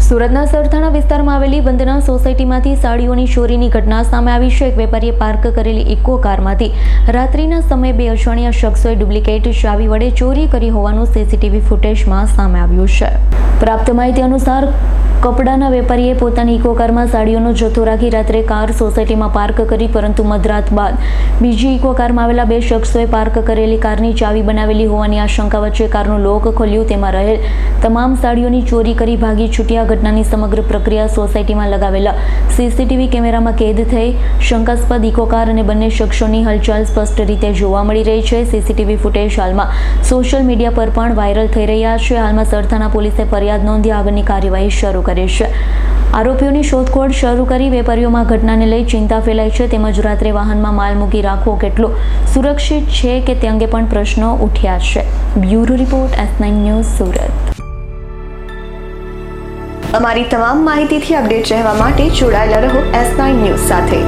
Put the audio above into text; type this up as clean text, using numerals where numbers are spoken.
સુરતના સરથાણા વિસ્તારમાં આવેલી વંદના સોસાયટીમાંથી સાડીઓની ચોરીની ઘટના સામે આવી છે। એક વેપારીએ પાર્ક કરેલી ઇકો કારમાંથી રાત્રિના સમયે બે અજાણ્યા શખ્સોએ ડુપ્લિકેટ ચાવી વડે ચોરી કરી હોવાનું સીસીટીવી ફૂટેજમાં સામે આવ્યું છે। પ્રાપ્ત માહિતી અનુસાર કપડાના વેપારીએ પોતાની ઇકો કારમાં સાડીઓનો જથ્થો રાખી રાત્રે કાર સોસાયટીમાં પાર્ક કરી, પરંતુ મધરાત બાદ બીજી ઇકો કારમાં આવેલા બે શખ્સોએ પાર્ક કરેલી કારની ચાવી બનાવેલી હોવાની આશંકા વચ્ચે કારનું લોક ખોલ્યું, તેમાં રહેલ તમામ સાડીઓની ચોરી કરી ભાગી છૂટ્યા। ઘટનાની સમગ્ર પ્રક્રિયા સોસાયટીમાં લગાવેલા સીસીટીવી કેમેરામાં કેદ થઈ શંકાસ્પદ ઇકો કાર અને બંને શખ્સોની હલચલ સ્પષ્ટ રીતે જોવા મળી રહી છે। સીસીટીવી ફૂટેજ હાલમાં સોશિયલ મીડિયા પર પણ વાયરલ થઈ રહ્યા છે। હાલમાં સરથાણા પોલીસે ફરિયાદ નોંધી આગળની કાર્યવાહી શરૂ કરી છે। આરોપીઓની શોધખોળ શરૂ કરી વેપારીઓમાં ઘટનાને લઈ ચિંતા ફેલાઈ છે, તેમજ રાત્રે વાહનમાં માલ મૂકી રાખવો કેટલો સુરક્ષિત છે કે તે અંગે પણ પ્રશ્નો ઉઠ્યા છે। Bureau report S9 news Surat. અમારી તમામ માહિતીથી અપડેટ રહેવા માટે જોડાયેલા રહો S9 ન્યૂઝ સાથે।